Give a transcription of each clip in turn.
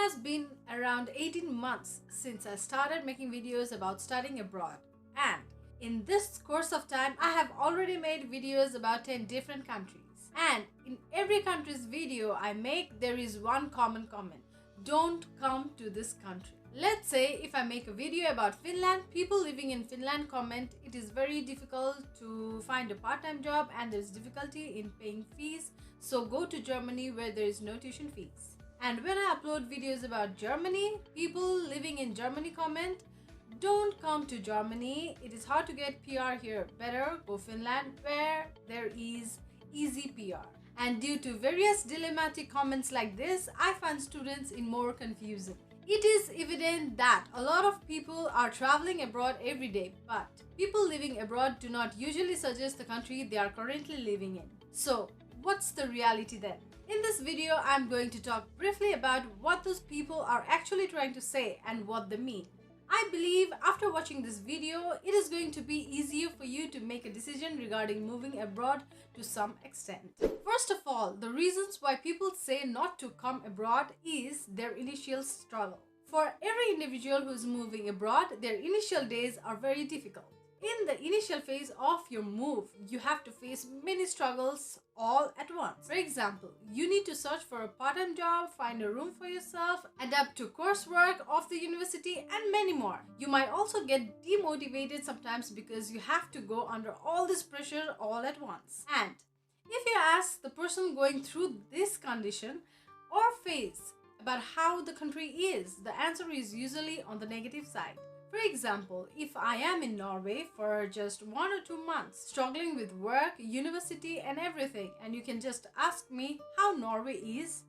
has been around 18 months since I started making videos about studying abroad, and in this course of time I have already made videos about 10 different countries, and in every country's video I make there is one common comment: don't come to this country. Let's say if I make a video about Finland, people living in Finland comment it is very difficult to find a part-time job and there is difficulty in paying fees, so go to Germany where there is no tuition fees. And when I upload videos about Germany, people living in Germany comment, don't come to Germany, it is hard to get PR here, better go Finland where there is easy PR. And due to various dilemmatic comments like this, I find students in more confusion. It is evident that a lot of people are traveling abroad every day, but people living abroad do not usually suggest the country they are currently living in. So, what's the reality then? In this video, I'm going to talk briefly about what those people are actually trying to say and what they mean. I believe after watching this video, it is going to be easier for you to make a decision regarding moving abroad to some extent. First of all, the reasons why people say not to come abroad is their initial struggle. For every individual who is moving abroad, their initial days are very difficult. In the initial phase of your move, you have to face many struggles all at once. For example, you need to search for a part-time job, find a room for yourself, adapt to coursework of the university, and many more. You might also get demotivated sometimes because you have to go under all this pressure all at once. And if you ask the person going through this condition or phase about how the country is, the answer is usually on the negative side. For example, if I am in Norway for just 1 or 2 months, struggling with work, university and everything, and you can just ask me how Norway is,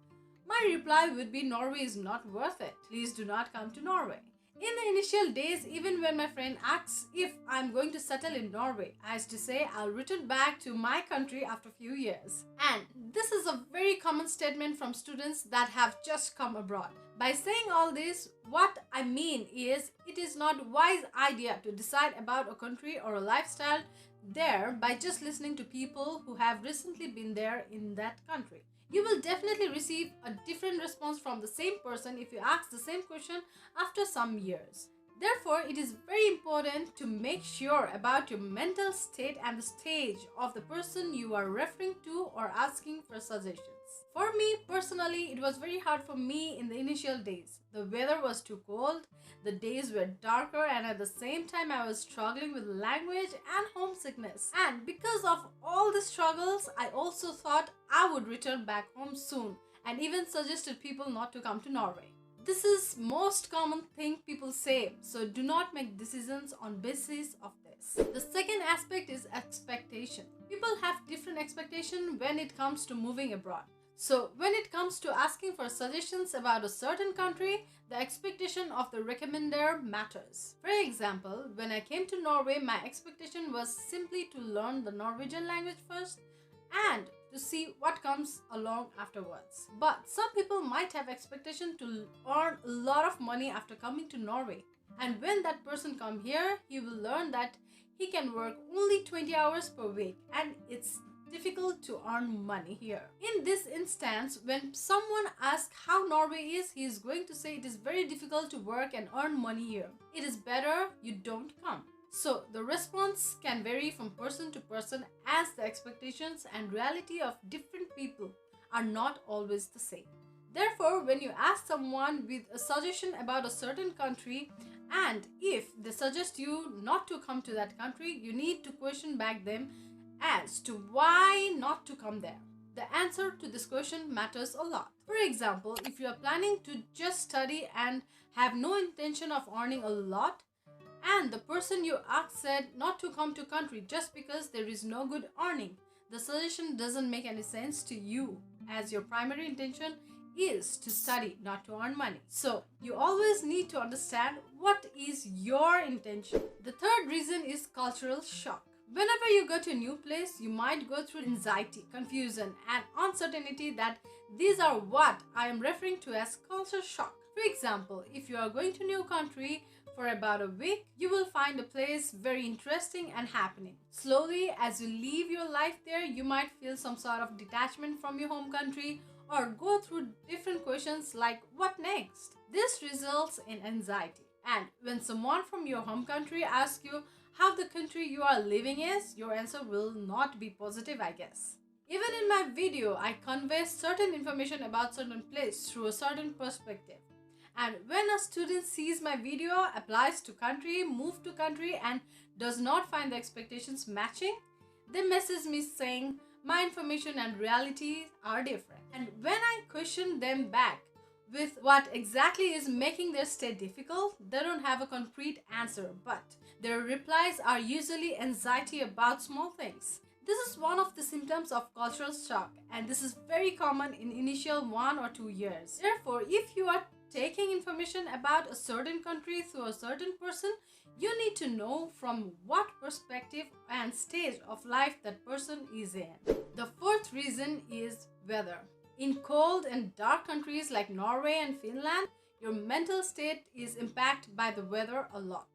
my reply would be Norway is not worth it. Please do not come to Norway. In the initial days, even when my friend asks if I'm going to settle in Norway, I used to say I'll return back to my country after a few years. And this is a very common statement from students that have just come abroad. By saying all this, what I mean is it is not a wise idea to decide about a country or a lifestyle there by just listening to people who have recently been there in that country. You will definitely receive a different response from the same person if you ask the same question after some years. Therefore, it is very important to make sure about your mental state and the stage of the person you are referring to or asking for suggestions. For me personally, it was very hard for me in the initial days. The weather was too cold, the days were darker, and at the same time I was struggling with language and homesickness. And because of all the struggles, I also thought I would return back home soon and even suggested people not to come to Norway. This is most common thing people say, so do not make decisions on basis of this. The second aspect is expectation. People have different expectation when it comes to moving abroad. So when it comes to asking for suggestions about a certain country, the expectation of the recommender matters. For example, when I came to Norway, my expectation was simply to learn the Norwegian language first and to see what comes along afterwards. But some people might have expectation to earn a lot of money after coming to Norway. And when that person come here, he will learn that he can work only 20 hours per week and it's difficult to earn money here. In this instance, when someone asks how Norway is, he is going to say it is very difficult to work and earn money here. It is better you don't come. So the response can vary from person to person as the expectations and reality of different people are not always the same. Therefore, when you ask someone with a suggestion about a certain country and if they suggest you not to come to that country, you need to question back them as to why not to come there. The answer to this question matters a lot. For example, if you are planning to just study and have no intention of earning a lot, and the person you asked said not to come to country just because there is no good earning, the suggestion doesn't make any sense to you as your primary intention is to study, not to earn money. So you always need to understand what is your intention. The third reason is cultural shock. Whenever you go to a new place, you might go through anxiety, confusion, and uncertainty. That these are what I am referring to as culture shock. For example, if you are going to a new country for about a week, you will find a place very interesting and happening. Slowly, as you live your life there, you might feel some sort of detachment from your home country, or go through different questions like what next. This results in anxiety. And when someone from your home country asks you how the country you are living is, your answer will not be positive, I guess. Even in my video, I convey certain information about certain place through a certain perspective. And when a student sees my video, applies to country, move to country and does not find the expectations matching, they message me saying my information and reality are different. And when I question them back with what exactly is making their stay difficult, they don't have a concrete answer, but their replies are usually anxiety about small things. This is one of the symptoms of cultural shock, and this is very common in initial 1 or 2 years. Therefore, if you are taking information about a certain country through a certain person, you need to know from what perspective and stage of life that person is in. The fourth reason is weather. In cold and dark countries like Norway and Finland, your mental state is impacted by the weather a lot.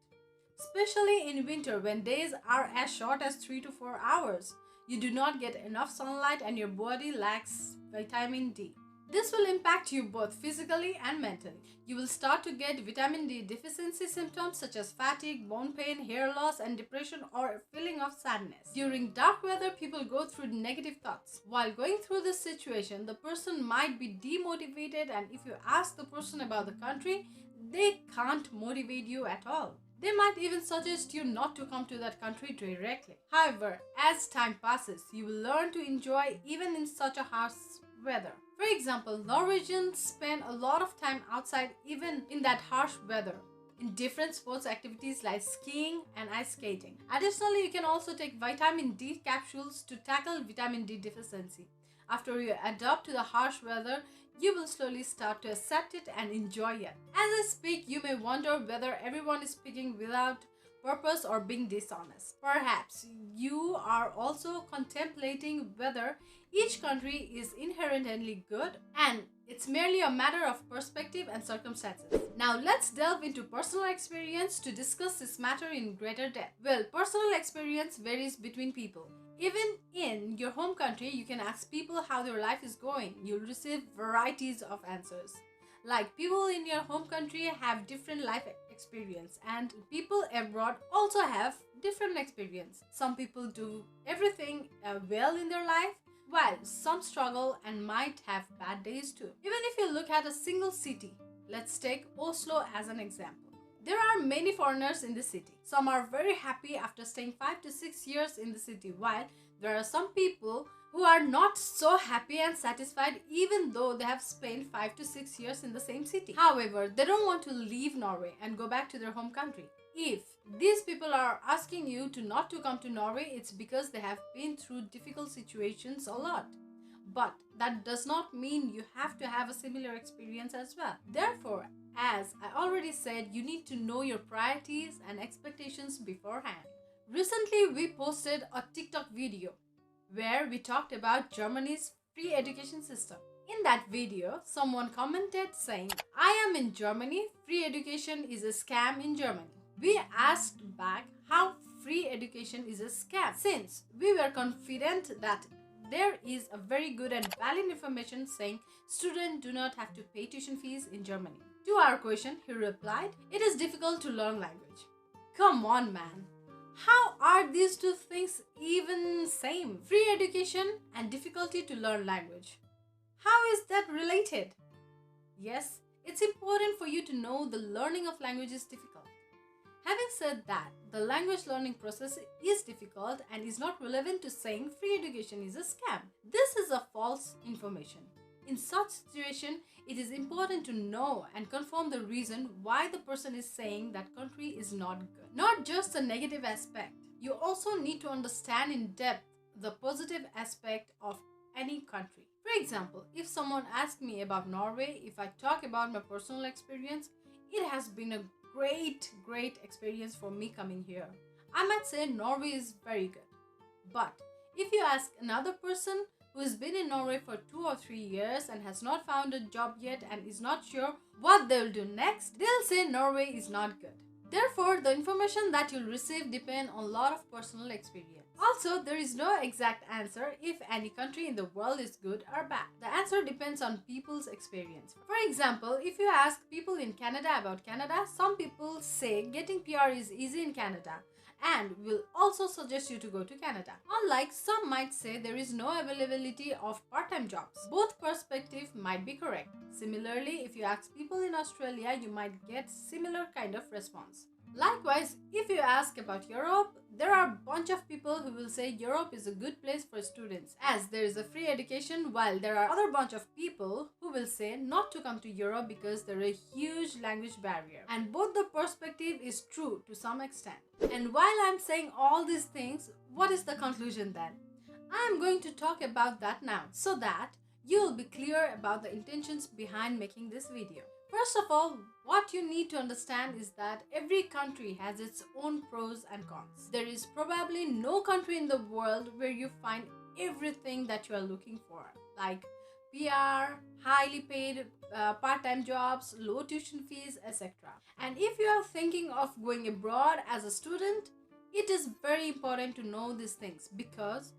Especially in winter when days are as short as 3 to 4 hours. You do not get enough sunlight and your body lacks vitamin D. This will impact you both physically and mentally. You will start to get vitamin D deficiency symptoms such as fatigue, bone pain, hair loss, and depression or a feeling of sadness. During dark weather, people go through negative thoughts. While going through this situation, the person might be demotivated, and if you ask the person about the country, they can't motivate you at all. They might even suggest you not to come to that country directly. However, as time passes, you will learn to enjoy even in such a harsh weather. For example, Norwegians spend a lot of time outside even in that harsh weather in different sports activities like skiing and ice skating. Additionally, you can also take vitamin D capsules to tackle vitamin D deficiency. After you adapt to the harsh weather, you will slowly start to accept it and enjoy it. As I speak, you may wonder whether everyone is speaking without purpose or being dishonest. Perhaps you are also contemplating whether each country is inherently good and it's merely a matter of perspective and circumstances. Now let's delve into personal experience to discuss this matter in greater depth. Well, personal experience varies between people. Even in your home country, you can ask people how their life is going. You'll receive varieties of answers. Like people in your home country have different life experience and people abroad also have different experience. Some people do everything well in their life, while some struggle and might have bad days too. Even if you look at a single city, let's take Oslo as an example. There are many foreigners in the city. Some are very happy after staying 5 to 6 years in the city, while there are some people who are not so happy and satisfied even though they have spent 5 to 6 years in the same city. However, they don't want to leave Norway and go back to their home country. If these people are asking you to not to come to Norway, it's because they have been through difficult situations a lot. But that does not mean you have to have a similar experience as well. Therefore, as I already said, you need to know your priorities and expectations beforehand. Recently, we posted a TikTok video where we talked about Germany's free education system. In that video, someone commented saying, "I am in Germany, free education is a scam in Germany." We asked back how free education is a scam, since we were confident that there is a very good and valid information saying students do not have to pay tuition fees in Germany. To our question, he replied, "It is difficult to learn language." Come on, man. How are these two things even same? Free education and difficulty to learn language. How is that related? Yes, it's important for you to know the learning of language is difficult. Having said that, the language learning process is difficult and is not relevant to saying free education is a scam. This is a false information. In such situation, it is important to know and confirm the reason why the person is saying that country is not good. Not just the negative aspect. You also need to understand in depth the positive aspect of any country. For example, if someone asks me about Norway, if I talk about my personal experience, it has been a great experience for me coming here. I might say Norway is very good. But if you ask another person who has been in Norway for 2 or 3 years and has not found a job yet and is not sure what they'll do next, they'll say Norway is not good. Therefore, the information that you'll receive depends on a lot of personal experience. Also, there is no exact answer if any country in the world is good or bad. The answer depends on people's experience. For example, if you ask people in Canada about Canada, some people say getting PR is easy in Canada and will also suggest you to go to Canada. Unlike some might say there is no availability of part-time jobs. Both perspectives might be correct. Similarly, if you ask people in Australia, you might get similar kind of response. Likewise, if you ask about Europe, there are a bunch of people who will say Europe is a good place for students as there is a free education, while there are other bunch of people who will say not to come to Europe because there is a huge language barrier. And both the perspective is true to some extent. And while I'm saying all these things, what is the conclusion then? I am going to talk about that now so that you will be clear about the intentions behind making this video. First of all, what you need to understand is that every country has its own pros and cons. There is probably no country in the world where you find everything that you are looking for, like PR, highly paid part-time jobs, low tuition fees, etc. And if you are thinking of going abroad as a student, it is very important to know these things because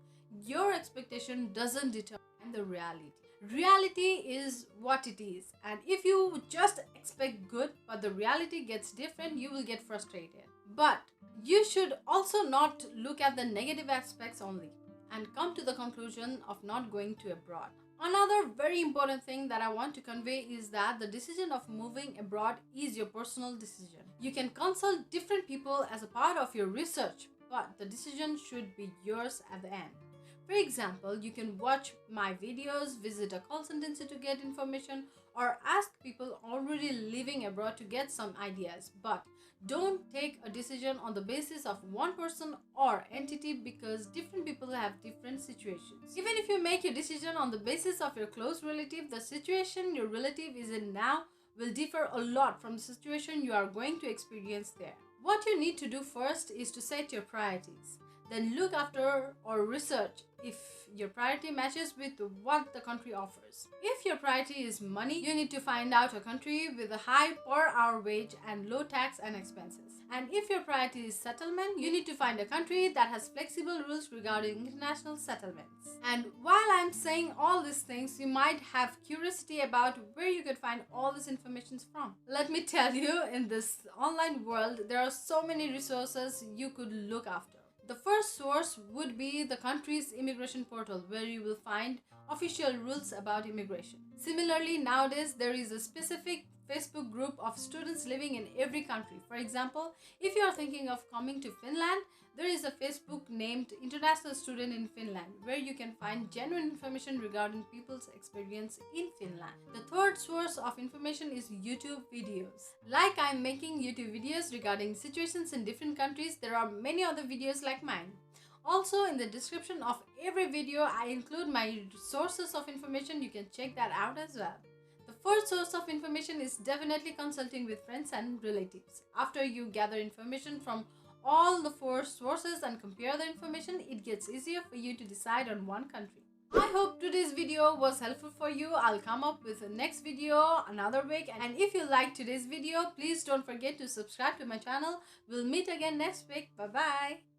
your expectation doesn't determine the reality. Reality is what it is, and if you just expect good but the reality gets different, you will get frustrated. But you should also not look at the negative aspects only and come to the conclusion of not going to abroad. Another very important thing that I want to convey is that the decision of moving abroad is your personal decision. You can consult different people as a part of your research, but the decision should be yours at the end. For example, you can watch my videos, visit a consultancy to get information, or ask people already living abroad to get some ideas. But don't take a decision on the basis of one person or entity because different people have different situations. Even if you make your decision on the basis of your close relative, the situation your relative is in now will differ a lot from the situation you are going to experience there. What you need to do first is to set your priorities. Then look after or research if your priority matches with what the country offers. If your priority is money, you need to find out a country with a high per hour wage and low tax and expenses. And if your priority is settlement, you need to find a country that has flexible rules regarding international settlements. And while I'm saying all these things, you might have curiosity about where you could find all this information from. Let me tell you, in this online world, there are so many resources you could look after. The first source would be the country's immigration portal, where you will find official rules about immigration. Similarly, nowadays there is a specific Facebook group of students living in every country. For example, if you are thinking of coming to Finland, there is a Facebook named International Student in Finland, where you can find genuine information regarding people's experience in Finland. The third source of information is YouTube videos. Like I'm making YouTube videos regarding situations in different countries, there are many other videos like mine. Also, in the description of every video, I include my sources of information. You can check that out as well. The fourth source of information is definitely consulting with friends and relatives. After you gather information from all the four sources and compare the information, it gets easier for you to decide on one country. I hope today's video was helpful for you. I'll come up with the next video another week, and if you liked today's video, please don't forget to subscribe to my channel. We'll meet again next week. Bye bye.